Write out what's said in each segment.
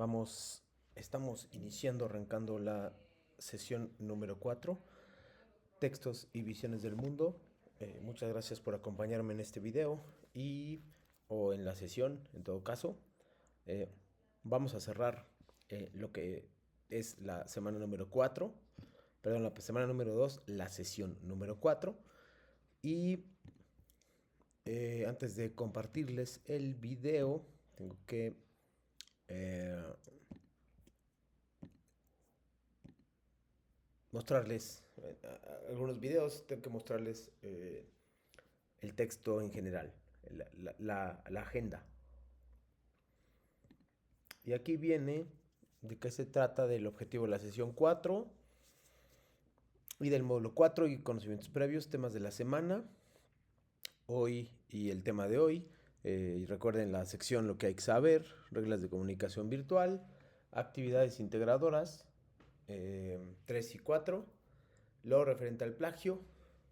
Estamos iniciando, arrancando la sesión número 4, textos y visiones del mundo. Muchas gracias por acompañarme en este video o en la sesión, en todo caso. Eh, Vamos a cerrar lo que es la semana número 4, perdón, la semana número 2, la sesión número 4. Y antes de compartirles el video, tengo que eh, mostrarles algunos videos, tengo que mostrarles el texto en general, la agenda. Y aquí viene de qué se trata del objetivo de la sesión 4 y del módulo 4 y conocimientos previos, temas de la semana, hoy y el tema de hoy. Y recuerden la sección lo que hay que saber, reglas de comunicación virtual, actividades integradoras, 3 y 4, lo referente al plagio,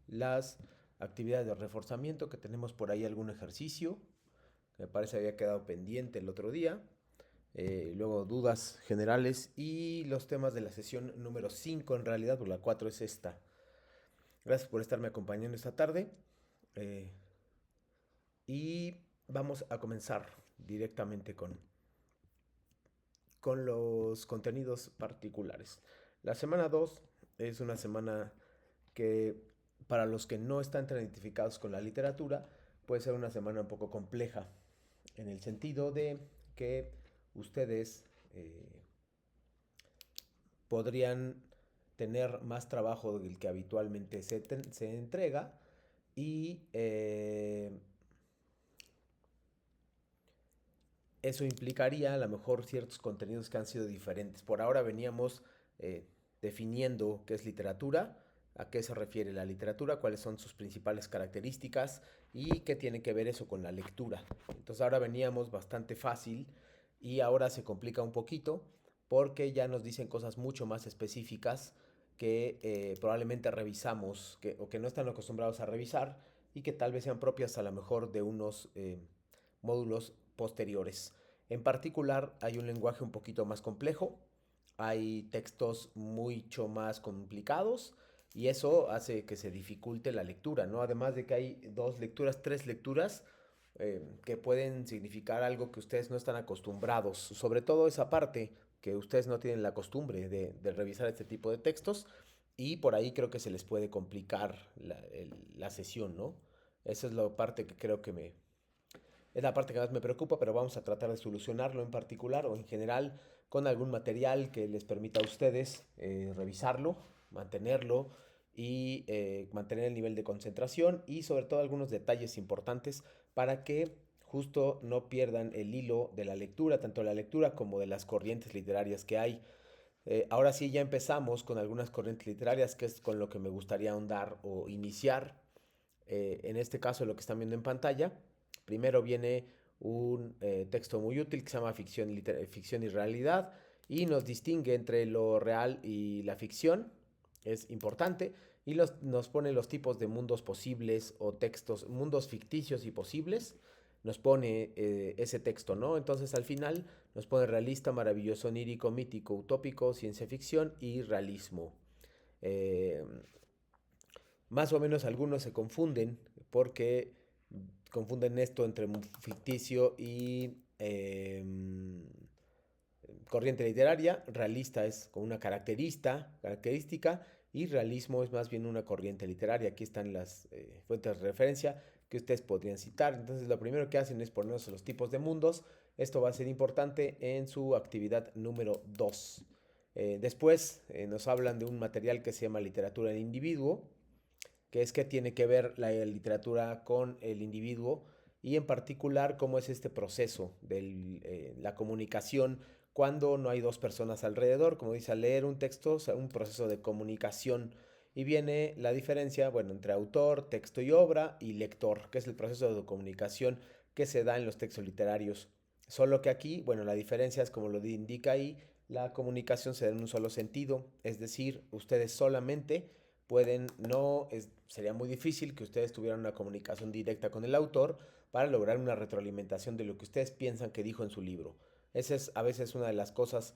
las actividades de reforzamiento, que tenemos por ahí algún ejercicio, que me parece había quedado pendiente el otro día, luego dudas generales y los temas de la sesión número 5 en realidad, porque la 4 es esta. Gracias por estarme acompañando esta tarde y vamos a comenzar directamente con los contenidos particulares. La semana 2 es una semana que para los que no están tan identificados con la literatura puede ser una semana un poco compleja en el sentido de que ustedes podrían tener más trabajo del que habitualmente se entrega y eso implicaría a lo mejor ciertos contenidos que han sido diferentes. Por ahora veníamos eh, definiendo qué es literatura, a qué se refiere la literatura, cuáles son sus principales características y qué tiene que ver eso con la lectura. Entonces ahora veníamos bastante fácil y ahora se complica un poquito porque ya nos dicen cosas mucho más específicas que probablemente revisamos o que no están acostumbrados a revisar y que tal vez sean propias a lo mejor de unos módulos posteriores. En particular, hay un lenguaje un poquito más complejo, hay textos mucho más complicados y eso hace que se dificulte la lectura, ¿no? Además de que hay dos lecturas, tres lecturas que pueden significar algo que ustedes no están acostumbrados, sobre todo esa parte que ustedes no tienen la costumbre de revisar este tipo de textos y por ahí creo que se les puede complicar la sesión, ¿no? Esa es la parte que creo que es la parte que más me preocupa, pero vamos a tratar de solucionarlo en particular o en general con algún material que les permita a ustedes revisarlo, mantenerlo y mantener el nivel de concentración y sobre todo algunos detalles importantes para que justo no pierdan el hilo de la lectura, tanto de la lectura como de las corrientes literarias que hay. Ahora sí, ya empezamos con algunas corrientes literarias, que es con lo que me gustaría ahondar o iniciar. En este caso, lo que están viendo en pantalla. Primero viene un texto muy útil que se llama ficción y realidad y nos distingue entre lo real y la ficción. Es importante y nos pone los tipos de mundos posibles o textos, mundos ficticios y posibles. Nos pone ese texto, ¿no? Entonces al final nos pone realista, maravilloso, onírico, mítico, utópico, ciencia ficción y realismo. Eh, Más o menos algunos se confunden porque confunden esto entre ficticio y corriente literaria. Realista es como una característica y realismo es más bien una corriente literaria. Aquí están las fuentes de referencia que ustedes podrían citar. Entonces lo primero que hacen es ponernos los tipos de mundos. Esto va a ser importante en su actividad número 2. Después nos hablan de un material que se llama literatura del individuo, que es que tiene que ver la literatura con el individuo y en particular cómo es este proceso de la comunicación cuando no hay dos personas alrededor, como dice, al leer un texto, o sea, un proceso de comunicación. Y viene la diferencia, bueno, entre autor, texto y obra y lector, que es el proceso de comunicación que se da en los textos literarios. Solo que aquí, bueno, la diferencia es como lo indica ahí, la comunicación se da en un solo sentido, es decir, ustedes solamente pueden, sería muy difícil que ustedes tuvieran una comunicación directa con el autor para lograr una retroalimentación de lo que ustedes piensan que dijo en su libro. Esa es a veces una de las cosas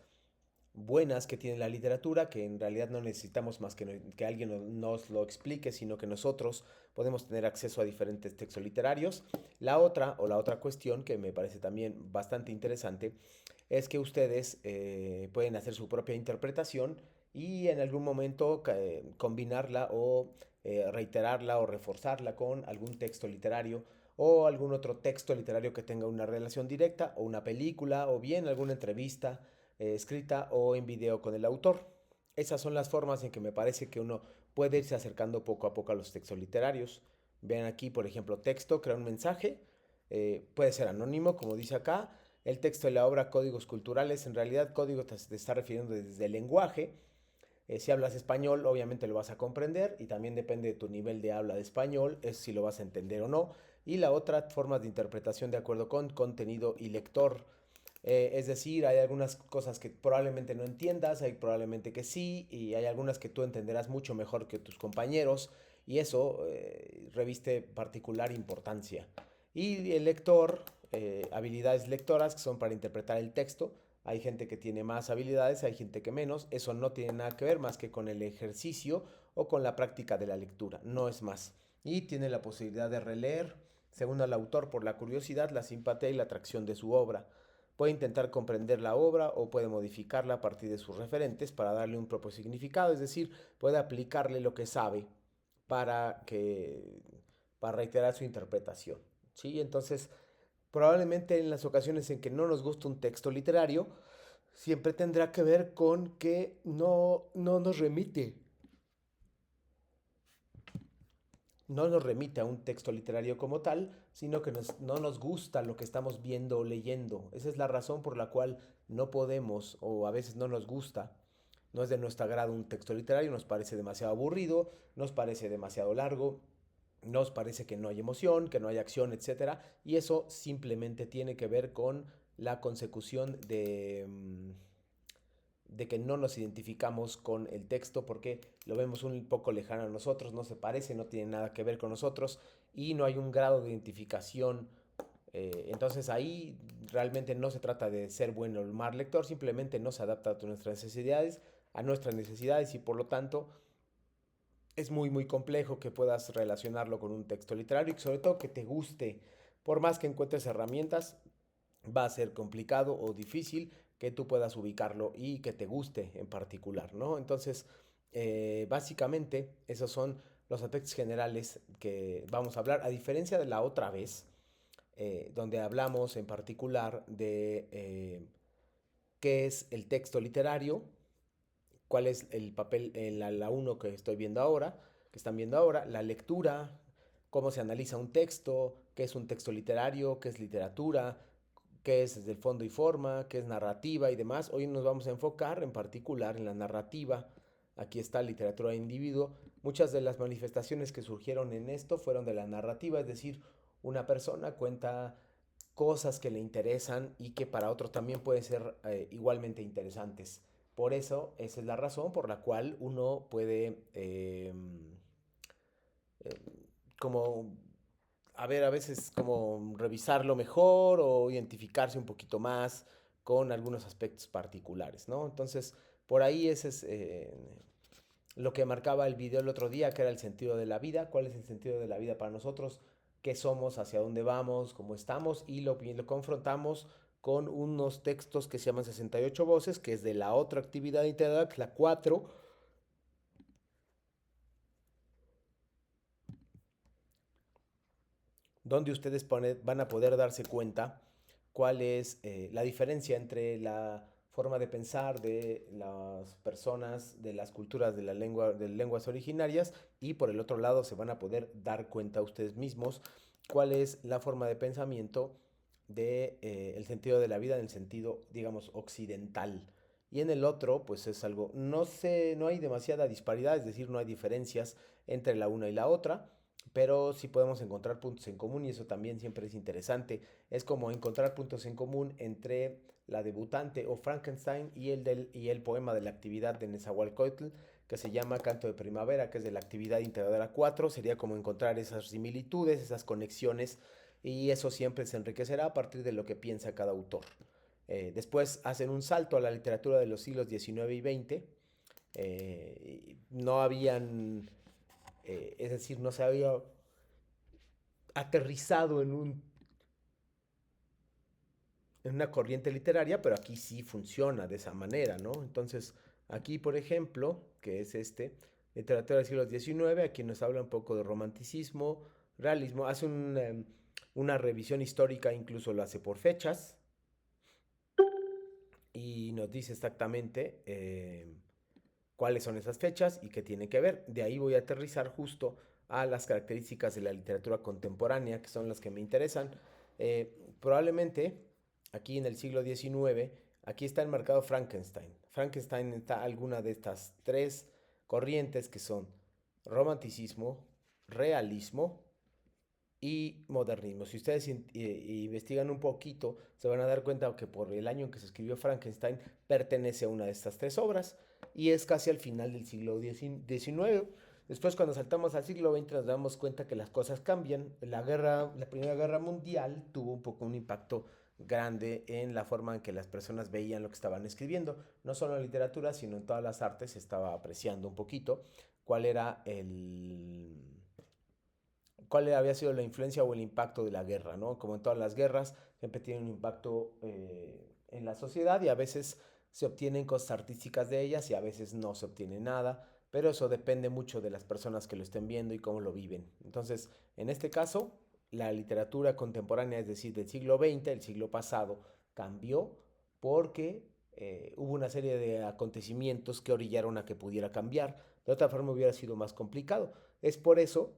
buenas que tiene la literatura, que en realidad no necesitamos más que alguien nos lo explique, sino que nosotros podemos tener acceso a diferentes textos literarios. La otra cuestión que me parece también bastante interesante es que ustedes pueden hacer su propia interpretación y en algún momento combinarla o reiterarla o reforzarla con algún texto literario o algún otro texto literario que tenga una relación directa o una película o bien alguna entrevista escrita o en video con el autor. Esas son las formas en que me parece que uno puede irse acercando poco a poco a los textos literarios. Vean aquí, por ejemplo, texto, crea un mensaje, puede ser anónimo, como dice acá. El texto de la obra Códigos Culturales, en realidad código te está refiriendo desde el lenguaje. Si hablas español, obviamente lo vas a comprender y también depende de tu nivel de habla de español, es si lo vas a entender o no. Y la otra forma de interpretación de acuerdo con contenido y lector. Es decir, hay algunas cosas que probablemente no entiendas, hay probablemente que sí, y hay algunas que tú entenderás mucho mejor que tus compañeros, y eso reviste particular importancia. Y el lector, habilidades lectoras que son para interpretar el texto. Hay gente que tiene más habilidades, hay gente que menos. Eso no tiene nada que ver más que con el ejercicio o con la práctica de la lectura, no es más. Y tiene la posibilidad de releer, según el autor, por la curiosidad, la simpatía y la atracción de su obra. Puede intentar comprender la obra o puede modificarla a partir de sus referentes para darle un propio significado, es decir, puede aplicarle lo que sabe para que para reiterar su interpretación. ¿Sí? Entonces, probablemente en las ocasiones en que no nos gusta un texto literario, siempre tendrá que ver con que no nos remite, no nos remite a un texto literario como tal, sino que no nos gusta lo que estamos viendo o leyendo. Esa es la razón por la cual no podemos o a veces no nos gusta. No es de nuestro agrado un texto literario, nos parece demasiado aburrido, nos parece demasiado largo, nos parece que no hay emoción, que no hay acción, etcétera. Y eso simplemente tiene que ver con la consecución de que no nos identificamos con el texto porque lo vemos un poco lejano a nosotros, no se parece, no tiene nada que ver con nosotros y no hay un grado de identificación. Entonces ahí realmente no se trata de ser bueno o mal lector, simplemente no se adapta a nuestras necesidades y por lo tanto es muy muy complejo que puedas relacionarlo con un texto literario y sobre todo que te guste. Por más que encuentres herramientas, va a ser complicado o difícil que tú puedas ubicarlo y que te guste en particular, ¿no? Entonces, básicamente, esos son los aspectos generales que vamos a hablar, a diferencia de la otra vez, donde hablamos en particular de qué es el texto literario, cuál es el papel en la 1 que estoy viendo ahora, que están viendo ahora, la lectura, cómo se analiza un texto, qué es un texto literario, qué es literatura, qué es desde el fondo y forma, qué es narrativa y demás. Hoy nos vamos a enfocar en particular en la narrativa. Aquí está literatura de individuo. Muchas de las manifestaciones que surgieron en esto fueron de la narrativa, es decir, una persona cuenta cosas que le interesan y que para otros también pueden ser igualmente interesantes. Por eso, esa es la razón por la cual uno puede eh, como a ver, a veces como revisarlo mejor o identificarse un poquito más con algunos aspectos particulares, ¿no? Entonces, por ahí ese es lo que marcaba el video el otro día, que era el sentido de la vida, cuál es el sentido de la vida para nosotros, qué somos, hacia dónde vamos, cómo estamos, y lo confrontamos con unos textos que se llaman 68 voces, que es de la otra actividad integrada, la 4, donde ustedes van a poder darse cuenta cuál es la diferencia entre la forma de pensar de las personas, de las culturas de lenguas originarias y por el otro lado se van a poder dar cuenta ustedes mismos cuál es la forma de pensamiento de el sentido de la vida en el sentido, digamos, occidental. Y en el otro, pues es algo, no hay demasiada disparidad, es decir, no hay diferencias entre la una y la otra, pero sí podemos encontrar puntos en común y eso también siempre es interesante. Es como encontrar puntos en común entre la debutante o Frankenstein y el poema de la actividad de Nezahualcóyotl que se llama Canto de Primavera, que es de la actividad integradora 4. Sería como encontrar esas similitudes, esas conexiones y eso siempre se enriquecerá a partir de lo que piensa cada autor. Después hacen un salto a la literatura de los siglos XIX y XX. No habían, es decir, no se había aterrizado en una corriente literaria, pero aquí sí funciona de esa manera, ¿no? Entonces, aquí, por ejemplo, que es literatura del siglo XIX, aquí nos habla un poco de romanticismo, realismo, hace una revisión histórica, incluso lo hace por fechas, y nos dice exactamente cuáles son esas fechas y qué tiene que ver. De ahí voy a aterrizar justo a las características de la literatura contemporánea, que son las que me interesan. Probablemente aquí en el siglo XIX, aquí está enmarcado Frankenstein. Frankenstein está alguna de estas tres corrientes que son romanticismo, realismo y modernismo. Si ustedes investigan un poquito, se van a dar cuenta que por el año en que se escribió Frankenstein pertenece a una de estas tres obras y es casi al final del siglo XIX. Después, cuando saltamos al siglo XX, nos damos cuenta que las cosas cambian. La Primera Guerra Mundial tuvo un poco un impacto grande en la forma en que las personas veían lo que estaban escribiendo. No solo en literatura, sino en todas las artes se estaba apreciando un poquito cuál era cuál había sido la influencia o el impacto de la guerra, ¿no? Como en todas las guerras, siempre tiene un impacto en la sociedad y a veces se obtienen cosas artísticas de ellas y a veces no se obtiene nada, pero eso depende mucho de las personas que lo estén viendo y cómo lo viven. Entonces, en este caso, la literatura contemporánea, es decir, del siglo XX, el siglo pasado, cambió porque hubo una serie de acontecimientos que orillaron a que pudiera cambiar. De otra forma hubiera sido más complicado. Es por eso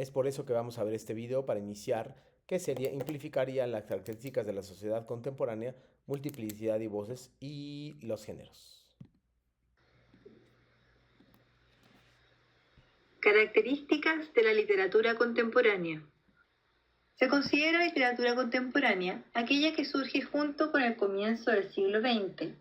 Es por eso que vamos a ver este video para iniciar, que implicaría las características de la sociedad contemporánea, multiplicidad y voces y los géneros. Características de la literatura contemporánea. Se considera literatura contemporánea aquella que surge junto con el comienzo del siglo XX,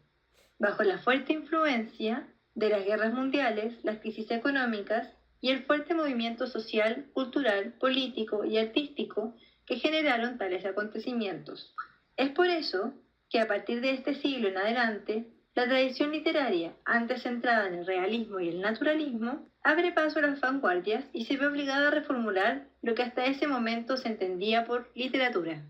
bajo la fuerte influencia de las guerras mundiales, las crisis económicas y el fuerte movimiento social, cultural, político y artístico que generaron tales acontecimientos. Es por eso que a partir de este siglo en adelante, la tradición literaria, antes centrada en el realismo y el naturalismo, abre paso a las vanguardias y se ve obligada a reformular lo que hasta ese momento se entendía por literatura.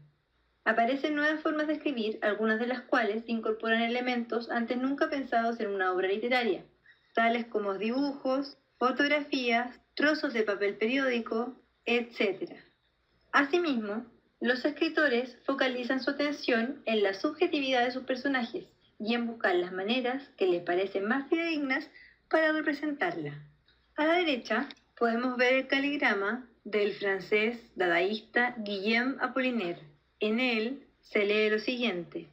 Aparecen nuevas formas de escribir, algunas de las cuales incorporan elementos antes nunca pensados en una obra literaria, tales como dibujos, fotografías, trozos de papel periódico, etc. Asimismo, los escritores focalizan su atención en la subjetividad de sus personajes y en buscar las maneras que les parecen más fidedignas para representarla. A la derecha podemos ver el caligrama del francés dadaísta Guillaume Apollinaire. En él se lee lo siguiente: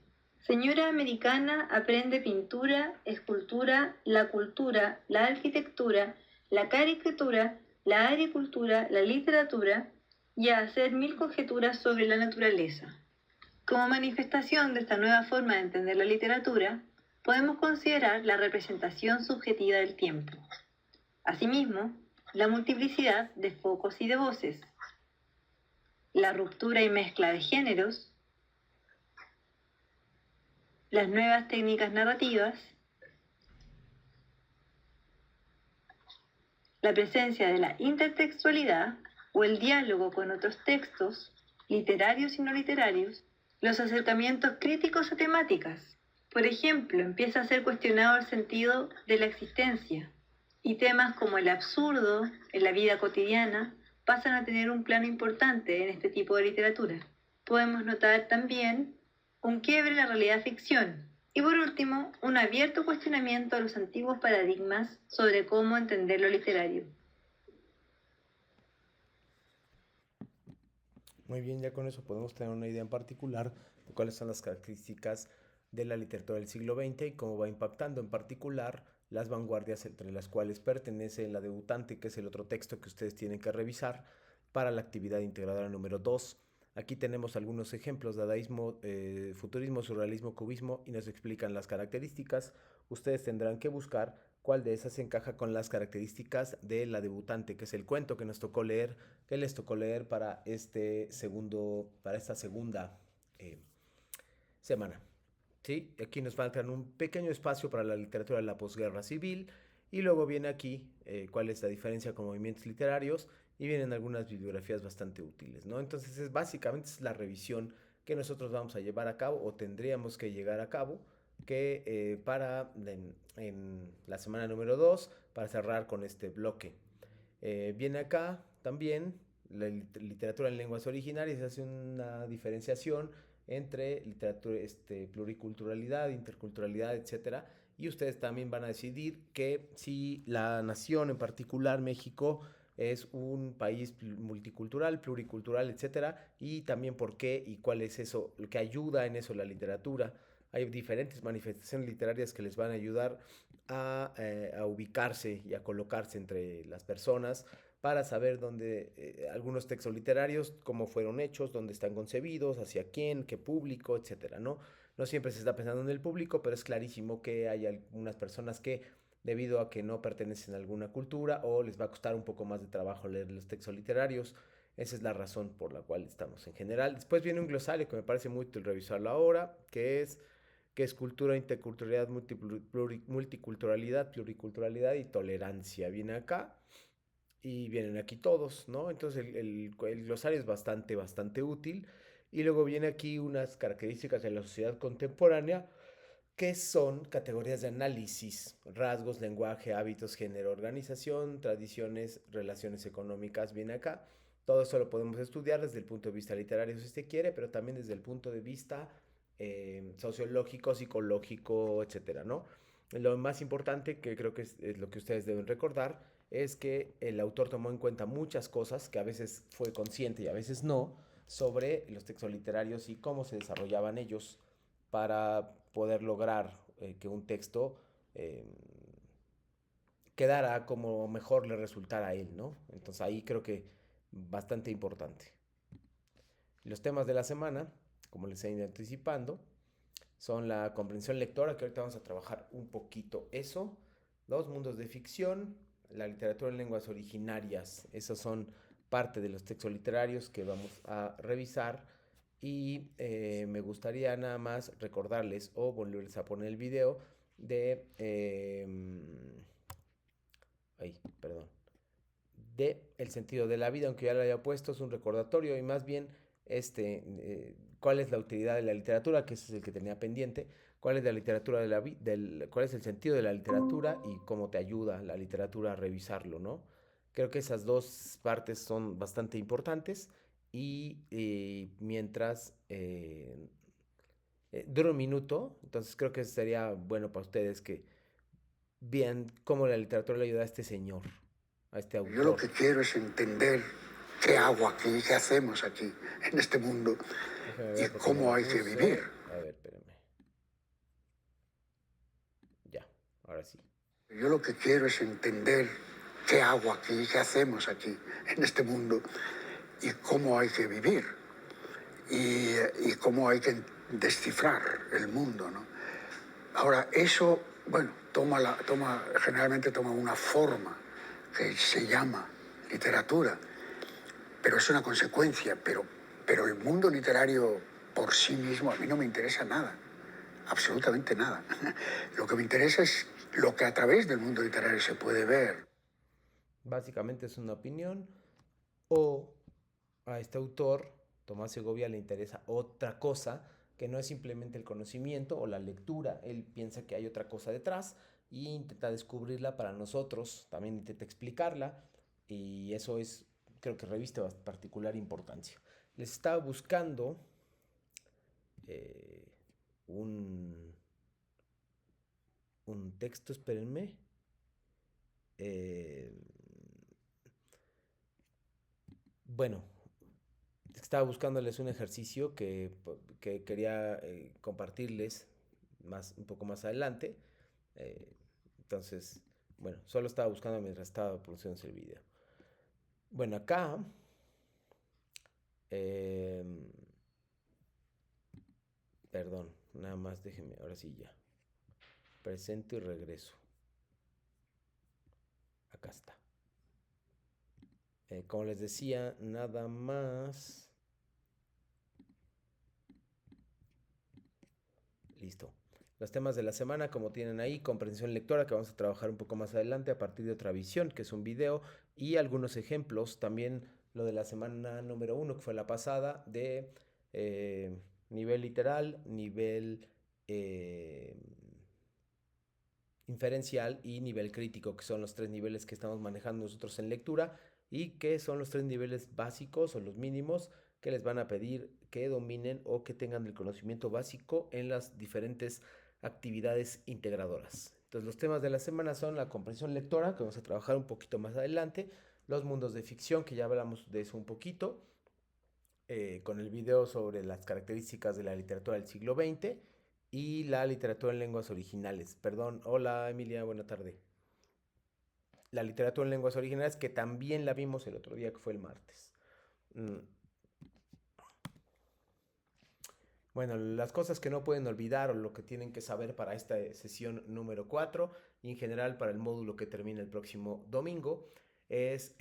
señora americana aprende pintura, escultura, la cultura, la arquitectura, la caricatura, la agricultura, la literatura y a hacer mil conjeturas sobre la naturaleza. Como manifestación de esta nueva forma de entender la literatura, podemos considerar la representación subjetiva del tiempo. Asimismo, la multiplicidad de focos y de voces, la ruptura y mezcla de géneros, las nuevas técnicas narrativas, la presencia de la intertextualidad o el diálogo con otros textos, literarios y no literarios, los acercamientos críticos a temáticas. Por ejemplo, empieza a ser cuestionado el sentido de la existencia y temas como el absurdo en la vida cotidiana pasan a tener un plano importante en este tipo de literatura. Podemos notar también un quiebre en la realidad-ficción y por último, un abierto cuestionamiento a los antiguos paradigmas sobre cómo entender lo literario. Muy bien, ya con eso podemos tener una idea en particular de cuáles son las características de la literatura del siglo XX y cómo va impactando en particular las vanguardias entre las cuales pertenece La Debutante, que es el otro texto que ustedes tienen que revisar para la actividad integradora número 2. Aquí tenemos algunos ejemplos: dadaísmo, futurismo, surrealismo, cubismo, y nos explican las características. Ustedes tendrán que buscar cuál de esas encaja con las características de la debutante, que es el cuento que nos tocó leer, que les tocó leer para para esta segunda eh, semana. ¿Sí? Aquí nos faltan un pequeño espacio para la literatura de la posguerra civil y luego viene aquí cuál es la diferencia con movimientos literarios y vienen algunas bibliografías bastante útiles, ¿no? Entonces básicamente es la revisión que nosotros vamos a llevar a cabo o tendríamos que llegar a cabo que en la semana número 2 para cerrar con este bloque. Viene acá también la literatura en lenguas originarias, hace una diferenciación entre literatura, pluriculturalidad, interculturalidad, etcétera. Y ustedes también van a decidir que si la nación, en particular México, es un país multicultural, pluricultural, etcétera, y también por qué y cuál es eso, lo que ayuda en eso la literatura. Hay diferentes manifestaciones literarias que les van a ayudar a ubicarse y a colocarse entre las personas para saber dónde algunos textos literarios, cómo fueron hechos, dónde están concebidos, hacia quién, qué público, etcétera, ¿no? No siempre se está pensando en el público, pero es clarísimo que hay algunas personas que, debido a que no pertenecen a alguna cultura o les va a costar un poco más de trabajo leer los textos literarios, esa es la razón por la cual estamos en general. Después viene un glosario que me parece muy útil revisarlo ahora, que es cultura, interculturalidad, multiculturalidad, pluriculturalidad y tolerancia. Viene acá y vienen aquí todos, ¿no? Entonces el glosario es bastante útil. Y luego viene aquí unas características de la sociedad contemporánea, que son categorías de análisis, rasgos, lenguaje, hábitos, género, organización, tradiciones, relaciones económicas, viene acá. Todo eso lo podemos estudiar desde el punto de vista literario si usted quiere, pero también desde el punto de vista sociológico, psicológico, etcétera, ¿no? Lo más importante, que creo que es lo que ustedes deben recordar, es que el autor tomó en cuenta muchas cosas que a veces fue consciente y a veces no, sobre los textos literarios y cómo se desarrollaban ellos para poder lograr que un texto eh, quedara como mejor le resultara a él, ¿no? Entonces ahí creo que bastante importante. Los temas de la semana, como les he ido anticipando, son la comprensión lectora, que ahorita vamos a trabajar un poquito eso, los mundos de ficción, la literatura en lenguas originarias, esos son parte de los textos literarios que vamos a revisar y me gustaría nada más recordarles o volverles a poner el video de, ay, perdón, de El sentido de la vida, aunque ya lo haya puesto, es un recordatorio y más bien cuál es la utilidad de la literatura, que ese es el que tenía pendiente, cuál es la literatura de cuál es el sentido de la literatura y cómo te ayuda la literatura a revisarlo, ¿no? Creo que esas dos partes son bastante importantes y mientras dura un minuto, entonces creo que sería bueno para ustedes que vean cómo la literatura le ayuda a este señor, a este Yo lo autor. que quiero es entender qué hago aquí, qué hacemos aquí, en este mundo, Déjame y ver porque no cómo lo hay que vivir. puse. A ver, espérame. Ya, ahora sí. Yo lo que quiero es entender qué hago aquí, qué hacemos aquí, en este mundo, y cómo hay que vivir, y cómo hay que descifrar el mundo, ¿no? Ahora, eso, bueno, generalmente toma una forma que se llama literatura, pero es una consecuencia, pero el mundo literario por sí mismo a mí no me interesa nada, absolutamente nada. Lo que me interesa es lo que a través del mundo literario se puede ver. Básicamente es una opinión o a este autor, Tomás Segovia, le interesa otra cosa que no es simplemente el conocimiento o la lectura. Él piensa que hay otra cosa detrás e intenta descubrirla para nosotros, también intenta explicarla y eso es, creo que reviste particular importancia. Les estaba buscando eh, un, un texto, espérenme. Eh, bueno, estaba buscándoles un ejercicio que quería compartirles un poco más adelante. Eh, entonces, bueno, solo estaba buscando mientras estaba produciendo el video. Bueno, acá, eh, perdón, nada más déjenme, ahora sí ya. Presento y regreso. Acá está. Como les decía, nada más. Listo. Los temas de la semana, como tienen ahí, comprensión lectora, que vamos a trabajar un poco más adelante a partir de otra visión, que es un video, y algunos ejemplos. También lo de la semana número 1, que fue la pasada, de nivel literal, nivel inferencial y nivel crítico, que son los 3 niveles que estamos manejando nosotros en lectura y que son los 3 niveles básicos o los mínimos que les van a pedir que dominen o que tengan el conocimiento básico en las diferentes actividades integradoras. Entonces los temas de la semana son la comprensión lectora, que vamos a trabajar un poquito más adelante, los mundos de ficción, que ya hablamos de eso un poquito, con el video sobre las características de la literatura del siglo XX y la literatura en lenguas originales. Perdón, hola Emilia, buena tarde. La literatura en lenguas originales, que también la vimos el otro día, que fue el martes. Bueno, las cosas que no pueden olvidar o lo que tienen que saber para esta sesión número 4 y en general para el módulo que termina el próximo domingo es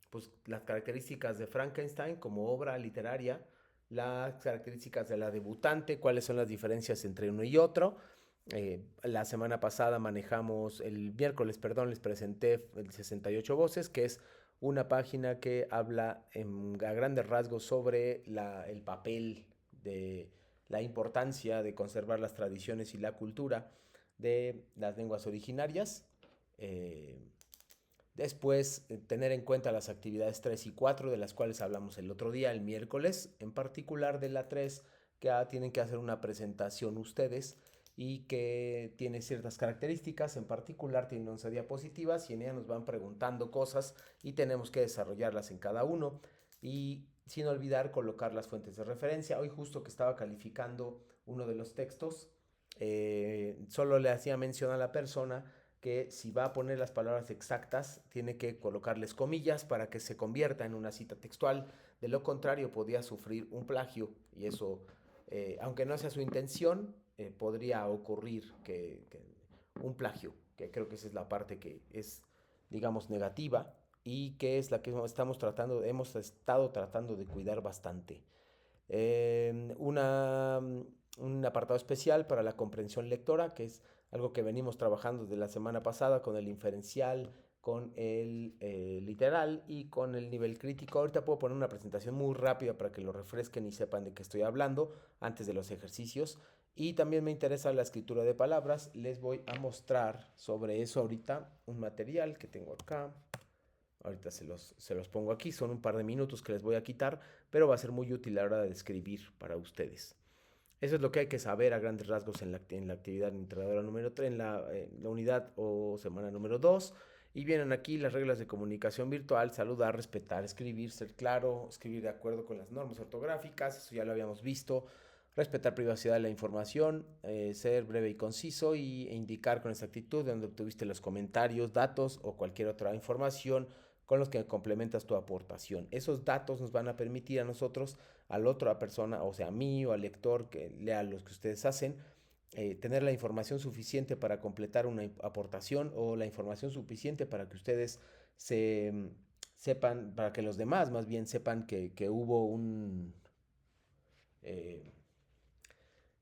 pues, las características de Frankenstein como obra literaria, las características de la debutante, cuáles son las diferencias entre uno y otro. La semana pasada el miércoles, perdón, les presenté el 68 Voces, que es una página que habla a grandes rasgos sobre el papel de la importancia de conservar las tradiciones y la cultura de las lenguas originarias. Después, tener en cuenta las actividades 3 y 4, de las cuales hablamos el otro día, el miércoles, en particular de la 3, que tienen que hacer una presentación ustedes y que tiene ciertas características, en particular tiene 11 diapositivas y en ella nos van preguntando cosas y tenemos que desarrollarlas en cada uno y sin olvidar colocar las fuentes de referencia. Hoy justo que estaba calificando uno de los textos, solo le hacía mención a la persona que si va a poner las palabras exactas, tiene que colocarles comillas para que se convierta en una cita textual. De lo contrario, podría sufrir un plagio y eso, aunque no sea su intención, podría ocurrir que un plagio, que creo que esa es la parte que es, digamos, negativa y que es la que hemos estado tratando de cuidar bastante. Un apartado especial para la comprensión lectora, que es algo que venimos trabajando desde la semana pasada con el inferencial, con el literal y con el nivel crítico. Ahorita puedo poner una presentación muy rápida para que lo refresquen y sepan de qué estoy hablando antes de los ejercicios. Y también me interesa la escritura de palabras. Les voy a mostrar sobre eso ahorita un material que tengo acá. Ahorita se los pongo aquí, son un par de minutos que les voy a quitar, pero va a ser muy útil a la hora de escribir para ustedes. Eso es lo que hay que saber a grandes rasgos en la actividad integradora número 3, en la unidad o semana número 2. Y vienen aquí las reglas de comunicación virtual: saludar, respetar, escribir, ser claro, escribir de acuerdo con las normas ortográficas, eso ya lo habíamos visto, respetar privacidad de la información, ser breve y conciso e indicar con exactitud de dónde obtuviste los comentarios, datos o cualquier otra información con los que complementas tu aportación. Esos datos nos van a permitir a nosotros, a la otra persona, o sea, a mí o al lector que lea los que ustedes hacen, tener la información suficiente para completar una aportación o la información suficiente para que ustedes sepan, para que los demás más bien sepan que hubo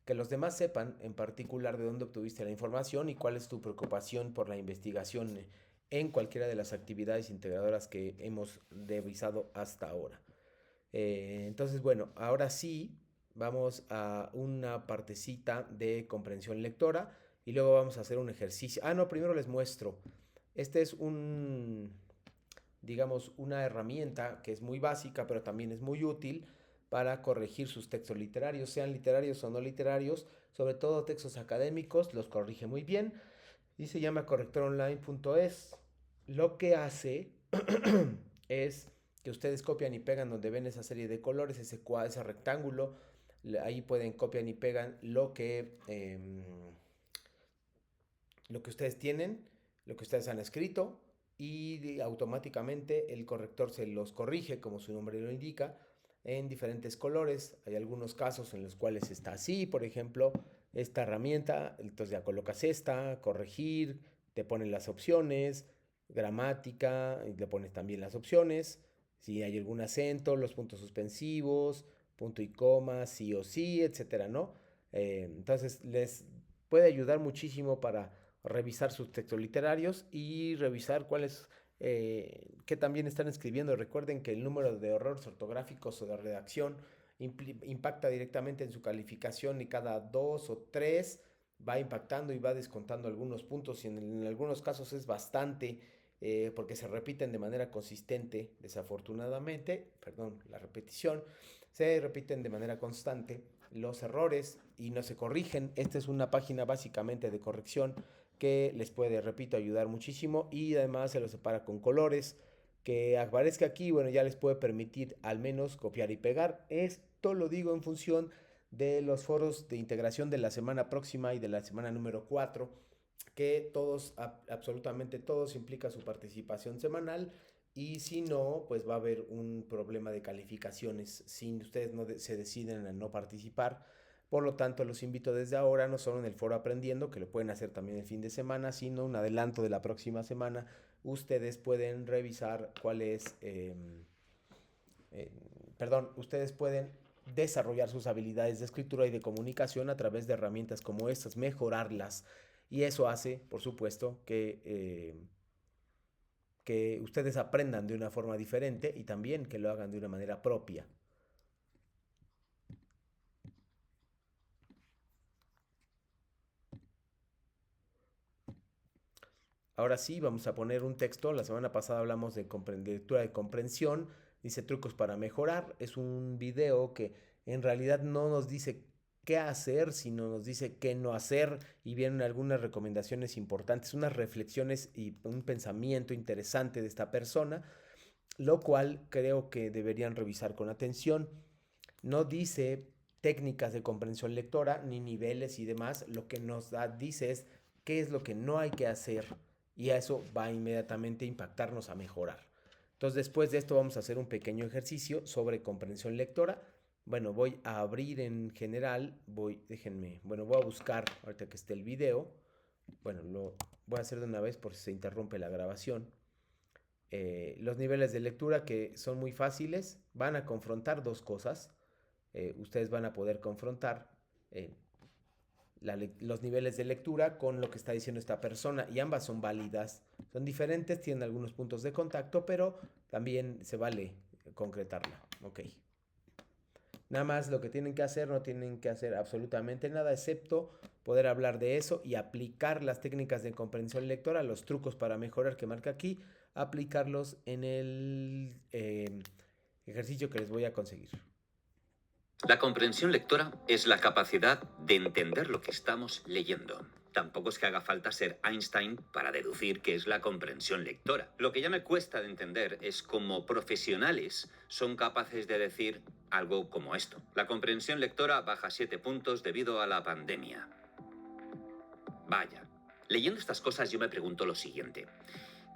que los demás sepan en particular de dónde obtuviste la información y cuál es tu preocupación por la investigación en cualquiera de las actividades integradoras que hemos revisado hasta ahora. Entonces, bueno, ahora sí vamos a una partecita de comprensión lectora y luego vamos a hacer un ejercicio. No, primero les muestro. Este es digamos, una herramienta que es muy básica, pero también es muy útil para corregir sus textos literarios, sean literarios o no literarios, sobre todo textos académicos, los corrige muy bien y se llama correctoronline.es. Lo que hace es que ustedes copian y pegan donde ven esa serie de colores, ese rectángulo, ahí pueden copian y pegan lo que ustedes tienen, lo que ustedes han escrito y automáticamente el corrector se los corrige, como su nombre lo indica, en diferentes colores. Hay algunos casos en los cuales está así, por ejemplo, esta herramienta, entonces ya colocas esta, corregir, te ponen las opciones, gramática, y le pones también las opciones, si hay algún acento, los puntos suspensivos, punto y coma, sí o sí, etcétera, ¿no? Entonces les puede ayudar muchísimo para revisar sus textos literarios y revisar cuáles que también están escribiendo. Recuerden que el número de errores ortográficos o de redacción impacta directamente en su calificación y cada 2 o 3 va impactando y va descontando algunos puntos y en algunos casos es bastante porque se repiten de manera consistente, desafortunadamente, perdón, la repetición, se repiten de manera constante los errores y no se corrigen. Esta es una página básicamente de corrección que les puede, repito, ayudar muchísimo y además se lo separa con colores que aparezca aquí, bueno, ya les puede permitir al menos copiar y pegar. Esto lo digo en función de los foros de integración de la semana próxima y de la semana número 4 que todos, absolutamente todos, implica su participación semanal y si no, pues va a haber un problema de calificaciones si ustedes no se deciden a no participar. Por lo tanto, los invito desde ahora, no solo en el foro aprendiendo, que lo pueden hacer también el fin de semana, sino un adelanto de la próxima semana. Ustedes pueden revisar cuál es, perdón, ustedes pueden desarrollar sus habilidades de escritura y de comunicación a través de herramientas como estas, mejorarlas. Y eso hace, por supuesto, que ustedes aprendan de una forma diferente y también que lo hagan de una manera propia. Ahora sí, vamos a poner un texto. La semana pasada hablamos de lectura de comprensión. Dice trucos para mejorar. Es un video que en realidad no nos dice qué hacer, sino nos dice qué no hacer y vienen algunas recomendaciones importantes, unas reflexiones y un pensamiento interesante de esta persona, lo cual creo que deberían revisar con atención. No dice técnicas de comprensión lectora ni niveles y demás. Lo que nos dice es qué es lo que no hay que hacer y a eso va inmediatamente a impactarnos a mejorar. Entonces después de esto vamos a hacer un pequeño ejercicio sobre comprensión lectora. Bueno, voy a abrir en general, voy a buscar, ahorita que esté el video, bueno, lo voy a hacer de una vez por si se interrumpe la grabación. Los niveles de lectura que son muy fáciles, van a confrontar dos cosas. Ustedes van a poder confrontar eh, los niveles de lectura con lo que está diciendo esta persona y ambas son válidas, son diferentes, tienen algunos puntos de contacto, pero también se vale concretarla. Ok. Nada más lo que tienen que hacer, no tienen que hacer absolutamente nada, excepto poder hablar de eso y aplicar las técnicas de comprensión lectora, los trucos para mejorar que marca aquí, aplicarlos en el ejercicio que les voy a conseguir. La comprensión lectora es la capacidad de entender lo que estamos leyendo. Tampoco es que haga falta ser Einstein para deducir qué es la comprensión lectora. Lo que ya me cuesta de entender es cómo profesionales son capaces de decir algo como esto. La comprensión lectora baja 7 puntos debido a la pandemia. Vaya, leyendo estas cosas yo me pregunto lo siguiente.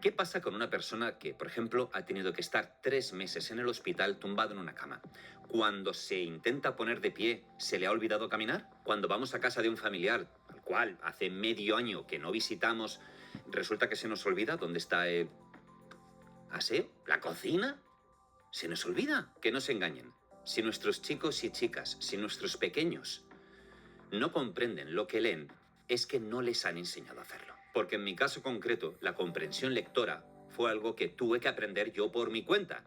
¿Qué pasa con una persona que, por ejemplo, ha tenido que estar 3 meses en el hospital tumbado en una cama? Cuando se intenta poner de pie, ¿se le ha olvidado caminar? Cuando vamos a casa de un familiar, al cual hace medio año que no visitamos, resulta que se nos olvida dónde está el aseo, la cocina. Se nos olvida. Que no se engañen. Si nuestros chicos y chicas, si nuestros pequeños no comprenden lo que leen, es que no les han enseñado a hacerlo. Porque en mi caso concreto, la comprensión lectora fue algo que tuve que aprender yo por mi cuenta.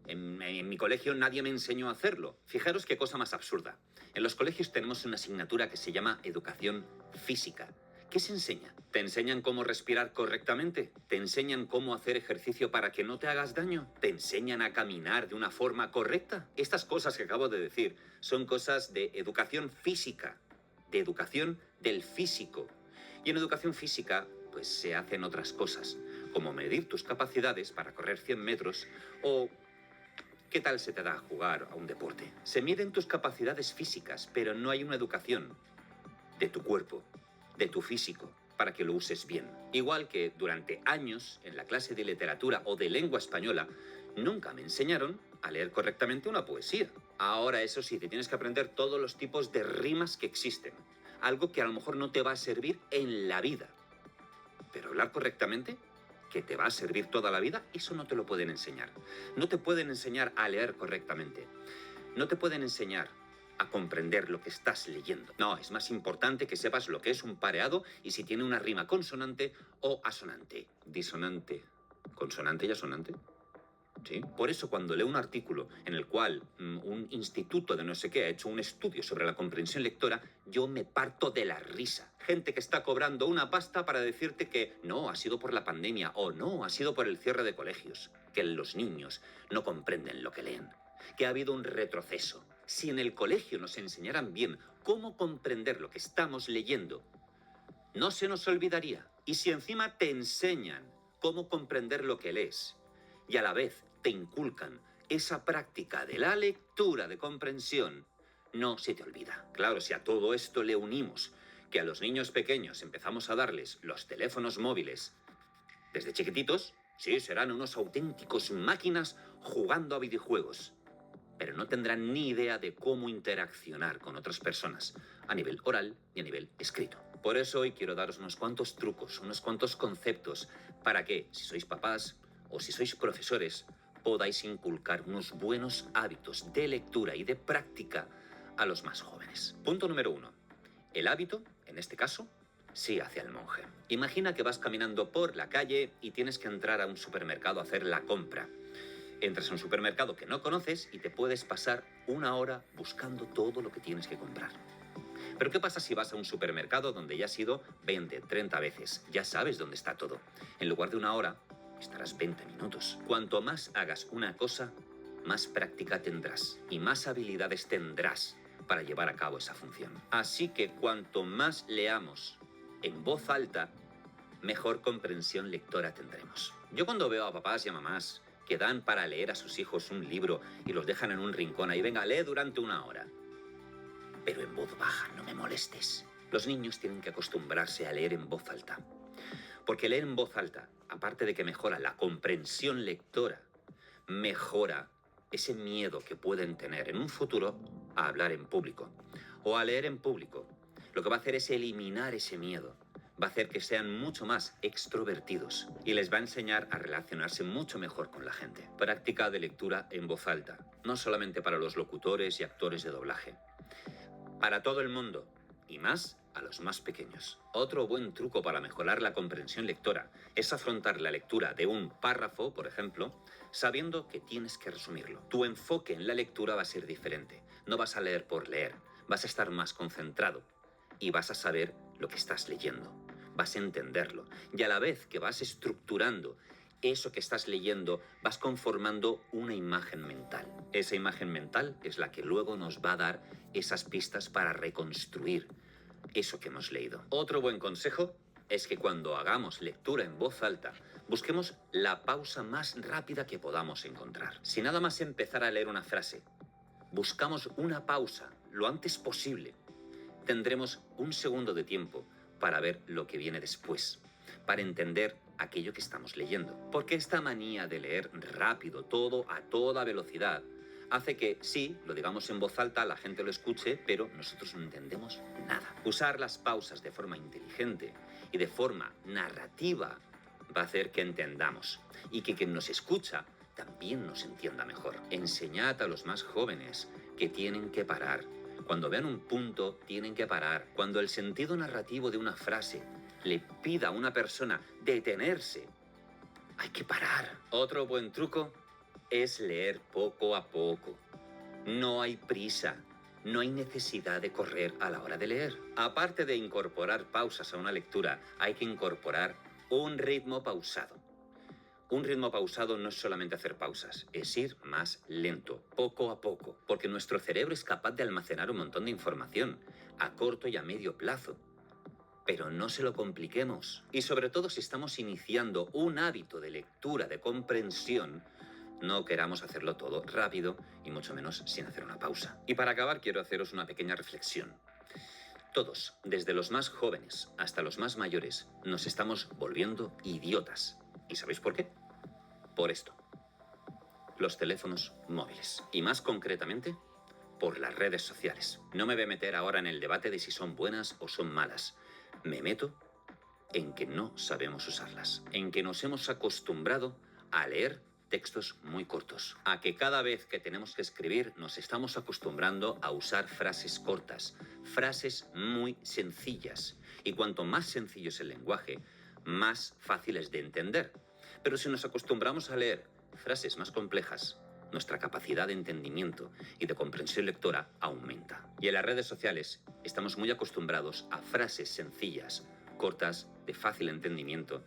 En mi colegio nadie me enseñó a hacerlo. Fijaros qué cosa más absurda. En los colegios tenemos una asignatura que se llama educación física. ¿Qué se enseña? ¿Te enseñan cómo respirar correctamente? ¿Te enseñan cómo hacer ejercicio para que no te hagas daño? ¿Te enseñan a caminar de una forma correcta? Estas cosas que acabo de decir son cosas de educación física, de educación del físico. Y en educación física, pues se hacen otras cosas, como medir tus capacidades para correr 100 metros o qué tal se te da jugar a un deporte. Se miden tus capacidades físicas, pero no hay una educación de tu cuerpo, de tu físico, para que lo uses bien. Igual que durante años, en la clase de literatura o de lengua española, nunca me enseñaron a leer correctamente una poesía. Ahora, eso sí, te tienes que aprender todos los tipos de rimas que existen. Algo que a lo mejor no te va a servir en la vida. Pero hablar correctamente, que te va a servir toda la vida, eso no te lo pueden enseñar. No te pueden enseñar a leer correctamente. No te pueden enseñar a comprender lo que estás leyendo. No, es más importante que sepas lo que es un pareado y si tiene una rima consonante o asonante. Disonante. ¿Consonante y asonante? ¿Sí? Por eso cuando leo un artículo en el cual un instituto de no sé qué ha hecho un estudio sobre la comprensión lectora, yo me parto de la risa. Gente que está cobrando una pasta para decirte que no, ha sido por la pandemia o no, ha sido por el cierre de colegios, que los niños no comprenden lo que leen, que ha habido un retroceso. Si en el colegio nos enseñaran bien cómo comprender lo que estamos leyendo, no se nos olvidaría. Y si encima te enseñan cómo comprender lo que lees y a la vez te inculcan esa práctica de la lectura de comprensión, no se te olvida. Claro, si a todo esto le unimos que a los niños pequeños empezamos a darles los teléfonos móviles desde chiquititos, sí, serán unos auténticos máquinas jugando a videojuegos, pero no tendrán ni idea de cómo interaccionar con otras personas a nivel oral y a nivel escrito. Por eso hoy quiero daros unos cuantos trucos, unos cuantos conceptos para que, si sois papás o si sois profesores, podáis inculcar unos buenos hábitos de lectura y de práctica a los más jóvenes. Punto número 1. El hábito, en este caso, sí hacia el monje. Imagina que vas caminando por la calle y tienes que entrar a un supermercado a hacer la compra. Entras a un supermercado que no conoces y te puedes pasar una hora buscando todo lo que tienes que comprar. Pero ¿qué pasa si vas a un supermercado donde ya has ido 20, 30 veces? Ya sabes dónde está todo. En lugar de una hora, estarás 20 minutos. Cuanto más hagas una cosa, más práctica tendrás y más habilidades tendrás para llevar a cabo esa función. Así que cuanto más leamos en voz alta, mejor comprensión lectora tendremos. Yo cuando veo a papás y a mamás que dan para leer a sus hijos un libro y los dejan en un rincón ahí, venga, lee durante una hora. Pero en voz baja, no me molestes. Los niños tienen que acostumbrarse a leer en voz alta. Porque leer en voz alta, aparte de que mejora la comprensión lectora, mejora ese miedo que pueden tener en un futuro a hablar en público o a leer en público. Lo que va a hacer es eliminar ese miedo. Va a hacer que sean mucho más extrovertidos y les va a enseñar a relacionarse mucho mejor con la gente. Práctica de lectura en voz alta, no solamente para los locutores y actores de doblaje, para todo el mundo y más a los más pequeños. Otro buen truco para mejorar la comprensión lectora es afrontar la lectura de un párrafo, por ejemplo, sabiendo que tienes que resumirlo. Tu enfoque en la lectura va a ser diferente. No vas a leer por leer, vas a estar más concentrado y vas a saber lo que estás leyendo. Vas a entenderlo. Y a la vez que vas estructurando eso que estás leyendo, vas conformando una imagen mental. Esa imagen mental es la que luego nos va a dar esas pistas para reconstruir eso que hemos leído. Otro buen consejo es que cuando hagamos lectura en voz alta, busquemos la pausa más rápida que podamos encontrar. Si nada más empezar a leer una frase, buscamos una pausa lo antes posible, tendremos un segundo de tiempo para ver lo que viene después, para entender aquello que estamos leyendo. Porque esta manía de leer rápido, todo a toda velocidad, hace que sí, lo digamos en voz alta, la gente lo escuche, pero nosotros no entendemos nada. Usar las pausas de forma inteligente y de forma narrativa va a hacer que entendamos y que quien nos escucha también nos entienda mejor. Enseñad a los más jóvenes que tienen que parar. Cuando vean un punto, tienen que parar. Cuando el sentido narrativo de una frase le pida a una persona detenerse, hay que parar. Otro buen truco es leer poco a poco. No hay prisa, no hay necesidad de correr a la hora de leer. Aparte de incorporar pausas a una lectura, hay que incorporar un ritmo pausado. Un ritmo pausado no es solamente hacer pausas, es ir más lento, poco a poco, porque nuestro cerebro es capaz de almacenar un montón de información a corto y a medio plazo. Pero no se lo compliquemos. Y sobre todo si estamos iniciando un hábito de lectura, de comprensión, no queramos hacerlo todo rápido y mucho menos sin hacer una pausa. Y para acabar quiero haceros una pequeña reflexión. Todos, desde los más jóvenes hasta los más mayores, nos estamos volviendo idiotas. ¿Y sabéis por qué? Por esto. Los teléfonos móviles. Y más concretamente, por las redes sociales. No me voy a meter ahora en el debate de si son buenas o son malas. Me meto en que no sabemos usarlas, en que nos hemos acostumbrado a leer textos muy cortos, a que cada vez que tenemos que escribir nos estamos acostumbrando a usar frases cortas, frases muy sencillas. Y cuanto más sencillo es el lenguaje, más fácil es de entender. Pero si nos acostumbramos a leer frases más complejas, nuestra capacidad de entendimiento y de comprensión lectora aumenta. Y en las redes sociales estamos muy acostumbrados a frases sencillas, cortas, de fácil entendimiento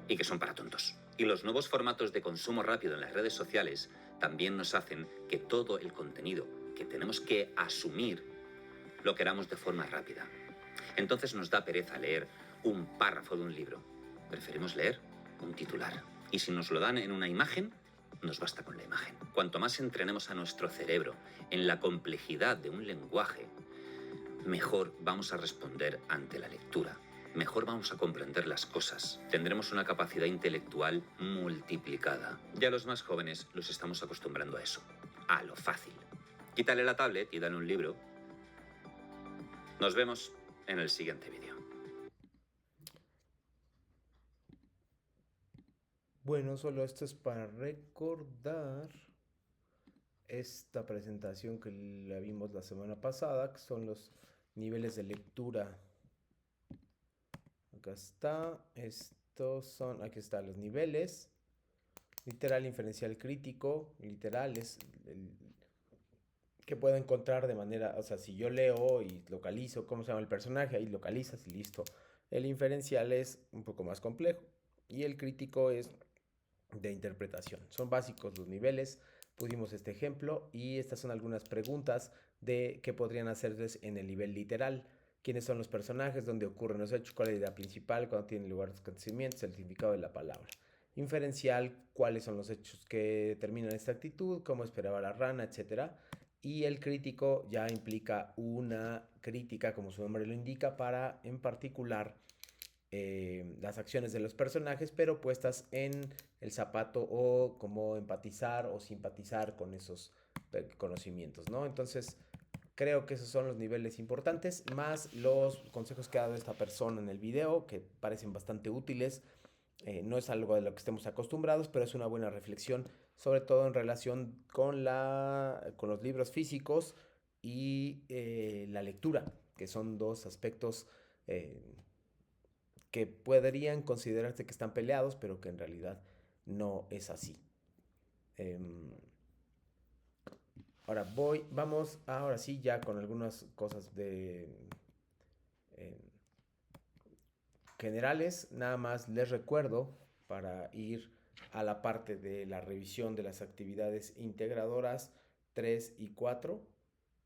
y que son para tontos. Y los nuevos formatos de consumo rápido en las redes sociales también nos hacen que todo el contenido que tenemos que asumir lo queramos de forma rápida. Entonces nos da pereza leer un párrafo de un libro. Preferimos leer un titular. Y si nos lo dan en una imagen, nos basta con la imagen. Cuanto más entrenemos a nuestro cerebro en la complejidad de un lenguaje, mejor vamos a responder ante la lectura. Mejor vamos a comprender las cosas. Tendremos una capacidad intelectual multiplicada. Ya los más jóvenes los estamos acostumbrando a eso, a lo fácil. Quítale la tablet y dale un libro. Nos vemos en el siguiente vídeo. Bueno, solo esto es para recordar esta presentación que la vimos la semana pasada, que son los niveles de lectura. Acá está, aquí están los niveles. Literal, inferencial, crítico. Literal es el que puedo encontrar de manera, o sea, si yo leo y localizo cómo se llama el personaje, ahí localizas y listo. El inferencial es un poco más complejo y el crítico es de interpretación. Son básicos los niveles. Pusimos este ejemplo y estas son algunas preguntas de qué podrían hacerles en el nivel literal. ¿Quiénes son los personajes? ¿Dónde ocurren los hechos? ¿Cuál es la idea principal? ¿Cuándo tienen lugar los acontecimientos? El significado de la palabra. Inferencial, ¿cuáles son los hechos que determinan esta actitud? ¿Cómo esperaba la rana? Etcétera. Y el crítico ya implica una crítica, como su nombre lo indica, para en particular las acciones de los personajes, pero puestas en el zapato o cómo empatizar o simpatizar con esos conocimientos, ¿no? Entonces, creo que esos son los niveles importantes, más los consejos que ha dado esta persona en el video, que parecen bastante útiles. No es algo de lo que estemos acostumbrados, pero es una buena reflexión, sobre todo en relación con los libros físicos y la lectura, que son dos aspectos que podrían considerarse que están peleados, pero que en realidad no es así. Vamos ahora sí ya con algunas cosas de generales. Nada más les recuerdo, para ir a la parte de la revisión de las actividades integradoras 3 y 4,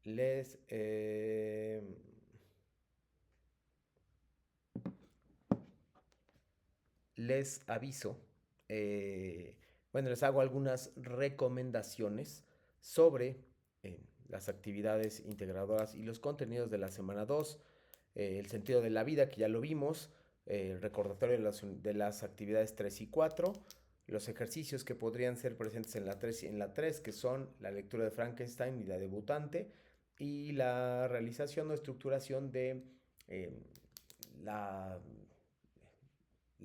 les aviso, les hago algunas recomendaciones sobre las actividades integradoras y los contenidos de la semana 2, el sentido de la vida, que ya lo vimos, recordatorio de las actividades 3 y 4, los ejercicios que podrían ser presentes en la 3 y en la 3, que son la lectura de Frankenstein y la debutante, y la realización o estructuración de la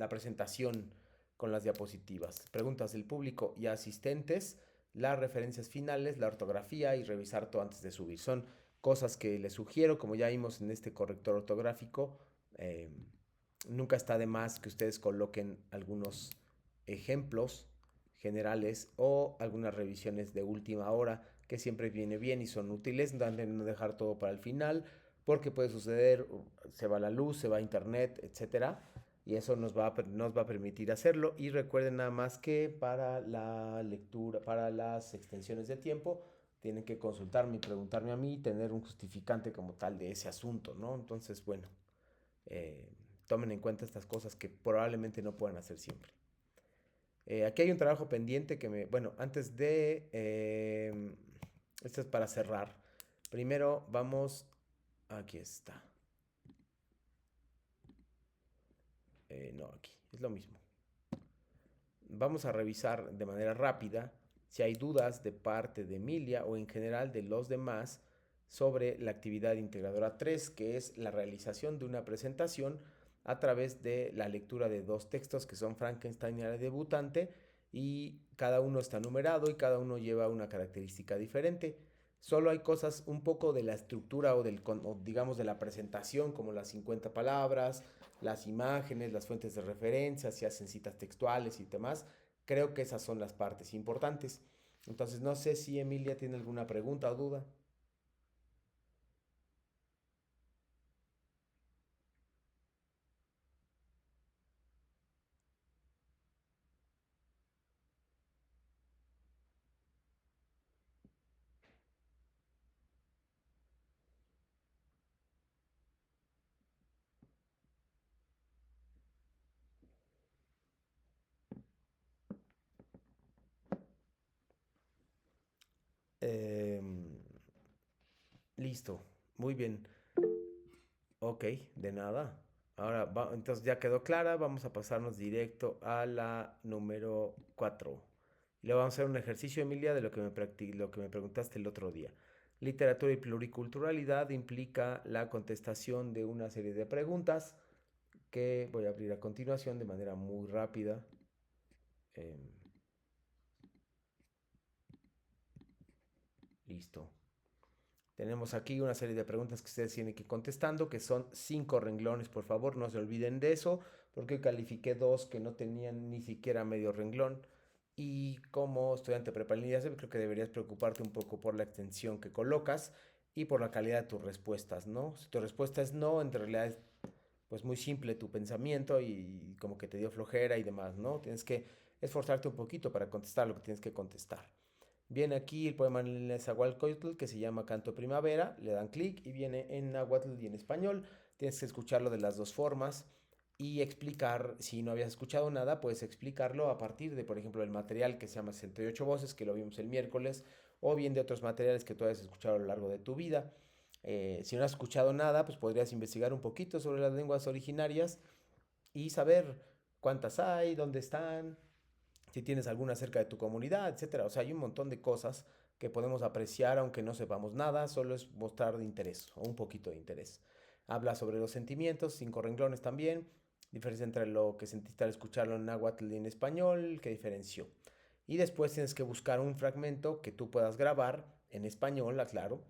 presentación con las diapositivas, preguntas del público y asistentes, las referencias finales, la ortografía y revisar todo antes de subir. Son cosas que les sugiero, como ya vimos en este corrector ortográfico. Nunca está de más que ustedes coloquen algunos ejemplos generales o algunas revisiones de última hora, que siempre viene bien y son útiles. No dejar todo para el final, porque puede suceder, se va la luz, se va internet, etcétera, y eso nos va a permitir hacerlo. Y recuerden nada más que para la lectura, para las extensiones de tiempo, tienen que consultarme y preguntarme a mí, tener un justificante como tal de ese asunto, ¿no? Entonces, bueno, tomen en cuenta estas cosas que probablemente no puedan hacer siempre. Aquí hay un trabajo pendiente que antes de... esto es para cerrar. Primero vamos... Aquí está. No, aquí. Es lo mismo. Vamos a revisar de manera rápida si hay dudas de parte de Emilia o en general de los demás sobre la actividad integradora 3, que es la realización de una presentación a través de la lectura de dos textos que son Frankenstein y la debutante, y cada uno está numerado y cada uno lleva una característica diferente. Solo hay cosas un poco de la estructura o digamos de la presentación, como las 50 palabras, las imágenes, las fuentes de referencia, si hacen citas textuales y demás. Creo que esas son las partes importantes. Entonces no sé si Emilia tiene alguna pregunta o duda. Em, Listo, muy bien. Ok, de nada. Ahora, entonces ya quedó clara, vamos a pasarnos directo a la número 4. Y le vamos a hacer un ejercicio, Emilia, de lo que me preguntaste el otro día. Literatura y pluriculturalidad implica la contestación de una serie de preguntas que voy a abrir a continuación de manera muy rápida. Em, Listo. Tenemos aquí una serie de preguntas que ustedes tienen que ir contestando, que son 5 renglones, por favor, no se olviden de eso, porque hoy califiqué 2 que no tenían ni siquiera medio renglón. Y como estudiante prepa creo que deberías preocuparte un poco por la extensión que colocas y por la calidad de tus respuestas, ¿no? Si tu respuesta es no, en realidad es pues muy simple tu pensamiento y como que te dio flojera y demás, ¿no? Tienes que esforzarte un poquito para contestar lo que tienes que contestar. Viene aquí el poema en Nezahualcóyotl que se llama Canto Primavera, le dan clic y viene en náhuatl y en español. Tienes que escucharlo de las dos formas y explicar, si no habías escuchado nada, puedes explicarlo a partir de, por ejemplo, el material que se llama 68 voces, que lo vimos el miércoles, o bien de otros materiales que tú hayas escuchado a lo largo de tu vida. Si no has escuchado nada, pues podrías investigar un poquito sobre las lenguas originarias y saber cuántas hay, dónde están, si tienes alguna cerca de tu comunidad, etcétera. O sea, hay un montón de cosas que podemos apreciar aunque no sepamos nada, solo es mostrar de interés o un poquito de interés. Habla sobre los sentimientos, 5 renglones también, diferencia entre lo que sentiste al escucharlo en náhuatl y en español, qué diferenció. Y después tienes que buscar un fragmento que tú puedas grabar en español, aclaro,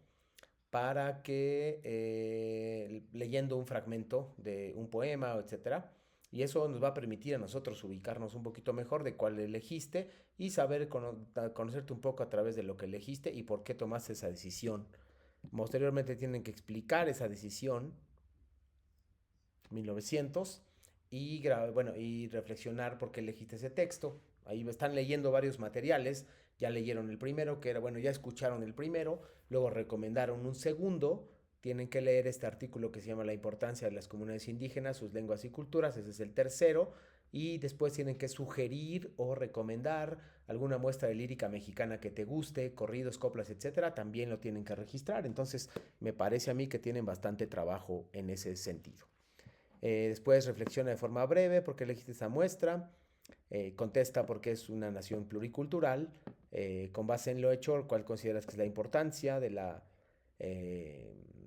para que leyendo un fragmento de un poema, etcétera, y eso nos va a permitir a nosotros ubicarnos un poquito mejor de cuál elegiste y saber conocerte un poco a través de lo que elegiste y por qué tomaste esa decisión. Posteriormente tienen que explicar esa decisión, 1900, y, bueno, y reflexionar por qué elegiste ese texto. Ahí están leyendo varios materiales, ya leyeron el primero, que era, bueno, ya escucharon el primero, luego recomendaron un segundo, tienen que leer este artículo que se llama La importancia de las comunidades indígenas, sus lenguas y culturas, ese es el tercero, y después tienen que sugerir o recomendar alguna muestra de lírica mexicana que te guste, corridos, coplas, etcétera, también lo tienen que registrar, entonces me parece a mí que tienen bastante trabajo en ese sentido. Después reflexiona de forma breve por qué elegiste esa muestra, contesta por qué es una nación pluricultural, con base en lo hecho, cuál consideras que es la importancia de la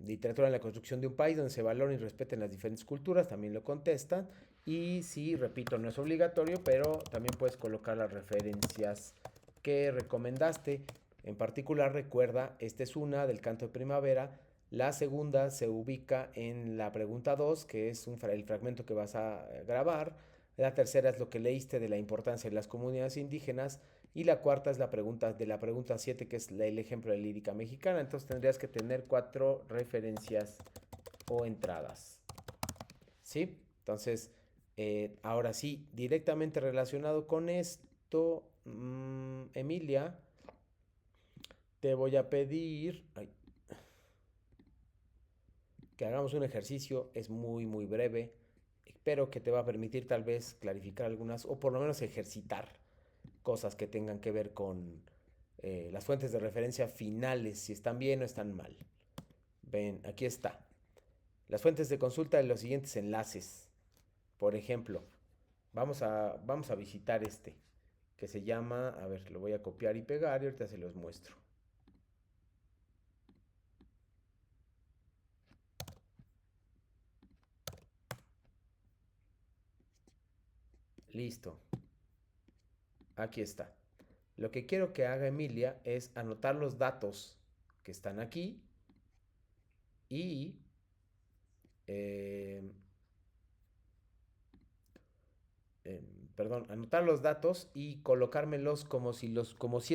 literatura en la construcción de un país donde se valoren y respeten las diferentes culturas, también lo contestan. Y sí, repito, no es obligatorio, pero también puedes colocar las referencias que recomendaste. En particular, recuerda, esta es una del canto de primavera. La segunda se ubica en la pregunta 2, que es el fragmento que vas a grabar. La tercera es lo que leíste de la importancia de las comunidades indígenas. Y la cuarta es la pregunta 7, que es el ejemplo de lírica mexicana. Entonces tendrías que tener 4 referencias o entradas. ¿Sí? Entonces, ahora sí, directamente relacionado con esto, Emilia, te voy a pedir que hagamos un ejercicio. Es muy, muy breve, pero que te va a permitir tal vez clarificar algunas, o por lo menos ejercitar cosas que tengan que ver con las fuentes de referencia finales, si están bien o están mal. Ven, aquí está. Las fuentes de consulta de los siguientes enlaces. Por ejemplo, vamos a visitar este, que se llama, a ver, lo voy a copiar y pegar y ahorita se los muestro. Listo. Aquí está. Lo que quiero que haga Emilia es anotar los datos que están aquí y eh, perdón, anotar los datos y colocármelos como si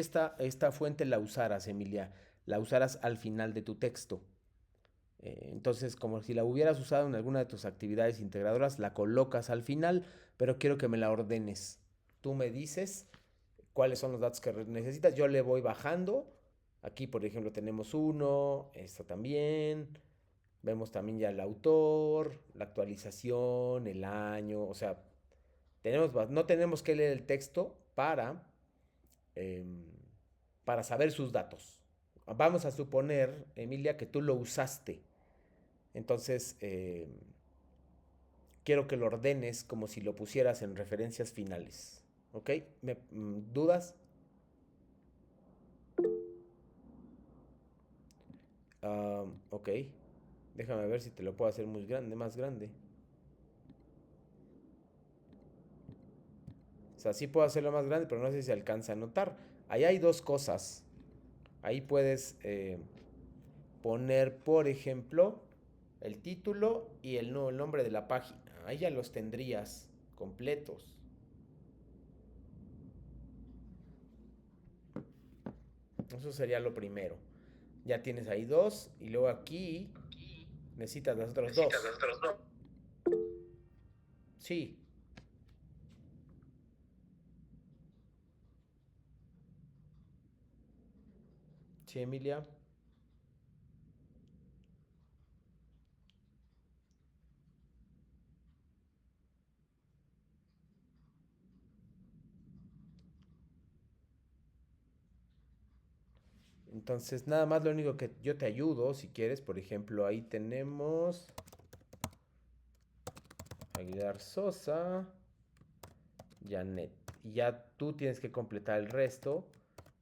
esta fuente la usaras, Emilia, la usaras al final de tu texto. Entonces, como si la hubieras usado en alguna de tus actividades integradoras, la colocas al final, pero quiero que me la ordenes. Tú me dices cuáles son los datos que necesitas, yo le voy bajando. Aquí, por ejemplo, tenemos uno, esto también. Vemos también ya el autor, la actualización, el año, o sea, no tenemos que leer el texto em, para saber sus datos. Vamos a suponer, Emilia, que tú lo usaste. Entonces, quiero que lo ordenes como si lo pusieras en referencias finales. ¿Ok? ¿Dudas? Ok. Déjame ver si te lo puedo hacer muy grande, más grande. O sea, sí puedo hacerlo más grande, pero no sé si alcanza a notar. Ahí hay dos cosas. Ahí puedes poner, por ejemplo, el título y el nombre de la página. Ahí ya los tendrías completos. Eso sería lo primero. Ya tienes ahí dos y luego aquí necesitas los otros dos. Sí. Sí, Emilia. Entonces, nada más lo único que yo te ayudo, si quieres, por ejemplo, ahí tenemos Aguilar Sosa, Janet. Y ya tú tienes que completar el resto,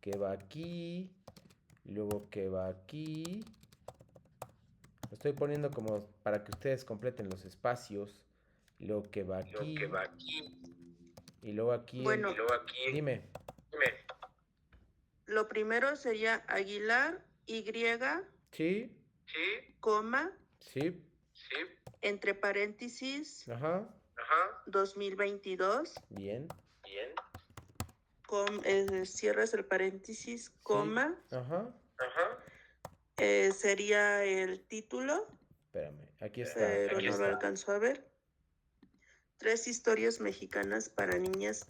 que va aquí, luego que va aquí. Lo estoy poniendo como para que ustedes completen los espacios. Y luego que va aquí. Y luego aquí. Bueno, Dime. lo primero sería Aguilar, Y, Sí, coma, sí, entre paréntesis, ajá, 2022, bien, cierras el paréntesis, sí, coma, ajá. sería el título, Espérame, aquí está. pero no lo alcanzó a ver. 3 historias mexicanas para niñas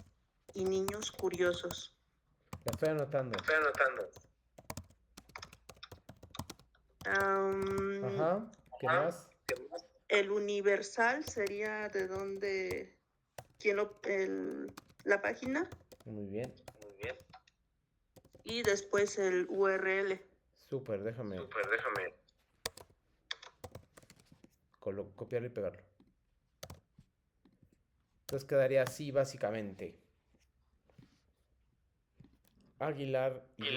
y niños curiosos. La estoy anotando. Ajá, ¿qué más? El Universal sería de donde, la página. Muy bien. Y después el URL. Súper, déjame copiarlo y pegarlo. Entonces quedaría así básicamente. Aguilar Y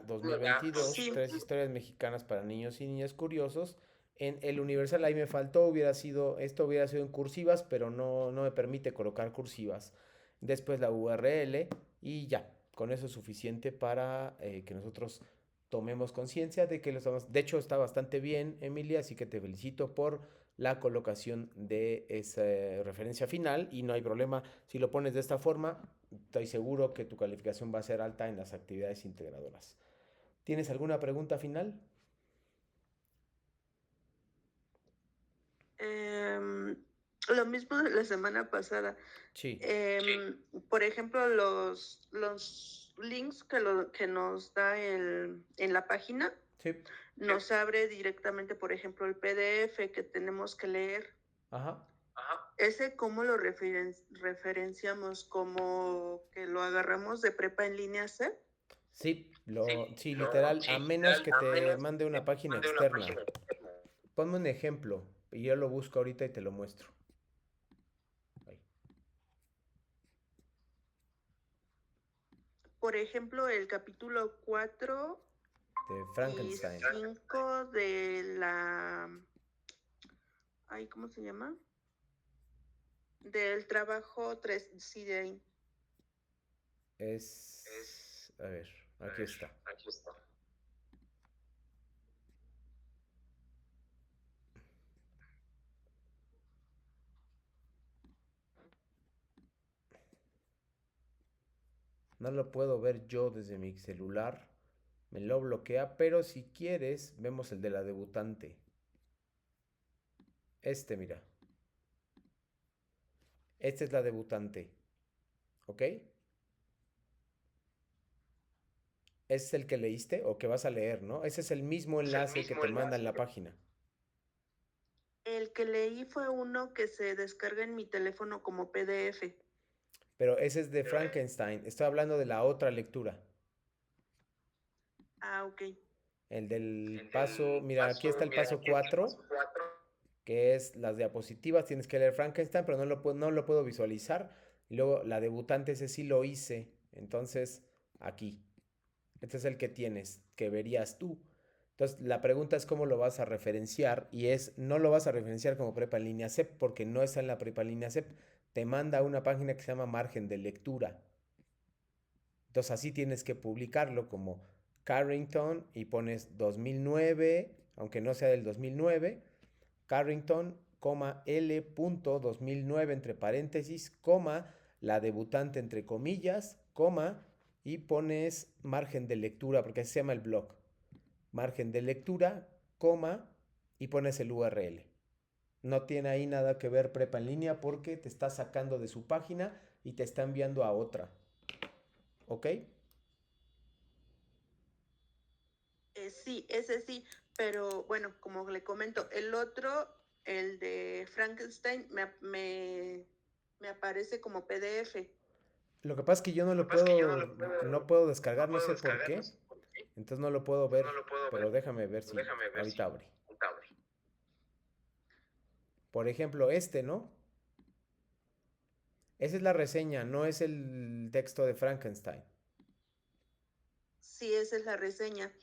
2022, Sí. 3 historias mexicanas para niños y niñas curiosos. En el Universal ahí me faltó, esto hubiera sido en cursivas, pero no me permite colocar cursivas. Después la URL y ya, con eso es suficiente para que nosotros tomemos conciencia de que lo estamos. De hecho, está bastante bien, Emilia, así que te felicito por la colocación de esa referencia final y no hay problema si lo pones de esta forma. Estoy seguro que tu calificación va a ser alta en las actividades integradoras. ¿Tienes alguna pregunta final? Lo mismo de la semana pasada. Sí. Por ejemplo, los links que nos da en la página, Sí. nos abre directamente, por ejemplo, el PDF que tenemos que leer. Ajá. ¿Ese cómo lo referenciamos? ¿Como que lo agarramos de prepa en línea C? Sí, literal, a menos que te mande una página externa. Ponme un ejemplo y yo lo busco ahorita y te lo muestro. Ahí. Por ejemplo, el capítulo 4 De Frankenstein. y 5 de la... ¿cómo se llama? Del trabajo 3, sí, de ahí. A ver, aquí está. No lo puedo ver yo desde mi celular. Me lo bloquea, pero si quieres, vemos el de la debutante. Mira. Esta es la debutante. ¿Ok? Ese es el que leíste o que vas a leer, ¿no? Ese es el mismo enlace que te manda en la página. El que leí fue uno que se descarga en mi teléfono como PDF. Pero ese es de Frankenstein. Estoy hablando de la otra lectura. Ah, ok. El del paso, mira, aquí está el paso 4, que es las diapositivas. Tienes que leer Frankenstein, pero no lo puedo visualizar. Y luego la debutante, ese sí lo hice. Entonces, aquí. Este es el que tienes, que verías tú. Entonces, la pregunta es cómo lo vas a referenciar. No lo vas a referenciar como prepa en línea CEP, porque no está en la prepa en línea CEP. Te manda a una página que se llama margen de lectura. Entonces, así tienes que publicarlo como Carrington y pones 2009, aunque no sea del 2009, Carrington, L. 2009 entre paréntesis, la debutante entre comillas, y pones margen de lectura, porque así se llama el blog. Margen de lectura, y pones el URL. No tiene ahí nada que ver prepa en línea porque te está sacando de su página y te está enviando a otra. ¿Ok? Sí, ese sí, pero bueno, como le comento, el otro, el de Frankenstein, me aparece como PDF. Lo que pasa es que yo no puedo descargar, no sé por qué. Entonces no lo puedo ver, pero déjame ver si ahorita abre. Por ejemplo, ¿no? Esa es la reseña, no es el texto de Frankenstein. Sí, esa es la reseña.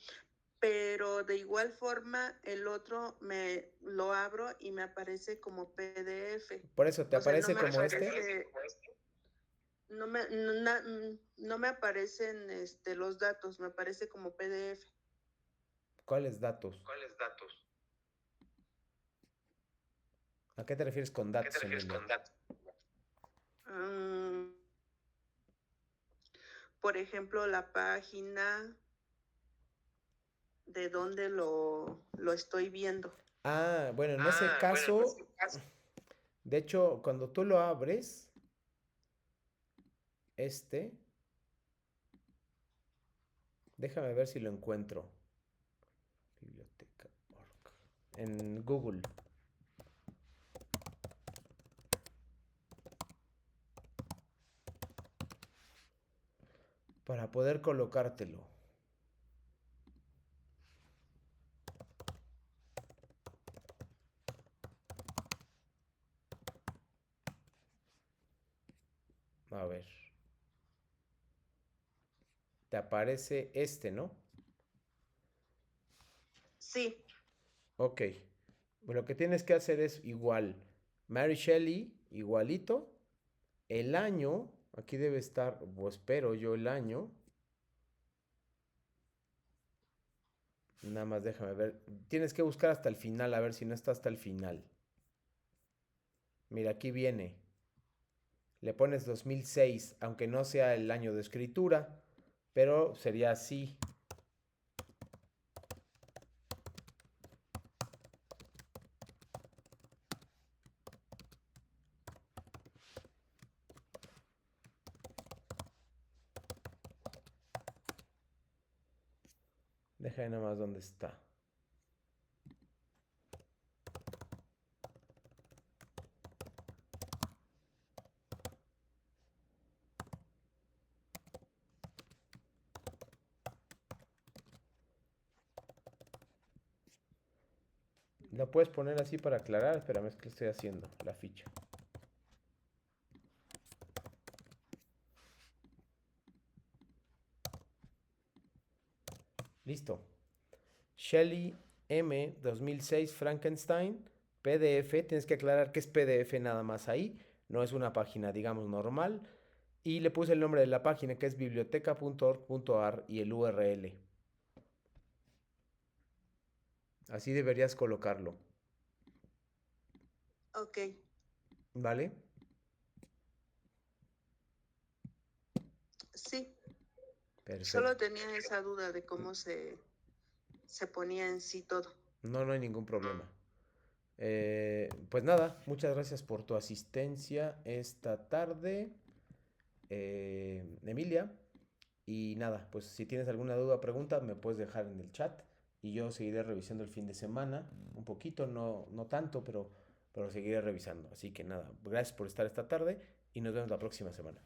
Pero de igual forma, el otro me lo abro y me aparece como PDF. Por eso, ¿te O sea, no aparece me como aparece, no me aparecen los datos, me aparece como PDF. ¿Cuáles datos? ¿A qué te refieres con datos, Emilia? Mm, por ejemplo, la página de donde lo estoy viendo. Ah, bueno, en ese caso, de hecho, cuando tú lo abres, este, déjame ver si lo encuentro. Biblioteca.org. En Google. Para poder colocártelo. A ver. Te aparece ¿no? Sí, Ok. Lo que tienes que hacer es igual. Mary Shelley, igualito. El año, aquí debe estar, o espero yo el año. Nada más déjame ver. Tienes que buscar hasta el final, a ver si no está hasta el final. Mira, aquí viene. Le pones 2006, aunque no sea el año de escritura, pero sería así. Deja nada más dónde está. Lo puedes poner así para aclarar. Espérame, es que estoy haciendo la ficha. Listo. Shelley M 2006 Frankenstein PDF. Tienes que aclarar que es PDF nada más ahí. No es una página, digamos, normal. Y le puse el nombre de la página, que es biblioteca.org.ar y el URL. Así deberías colocarlo, Ok, ¿vale? sí, solo Perfecto. tenía esa duda de cómo se ponía en sí todo. No, no hay ningún problema. Pues nada, muchas gracias por tu asistencia esta tarde, Emilia. Y nada, pues si tienes alguna duda o pregunta, me puedes dejar en el chat y yo seguiré revisando el fin de semana, un poquito, no tanto, pero seguiré revisando. Así que nada, gracias por estar esta tarde y nos vemos la próxima semana.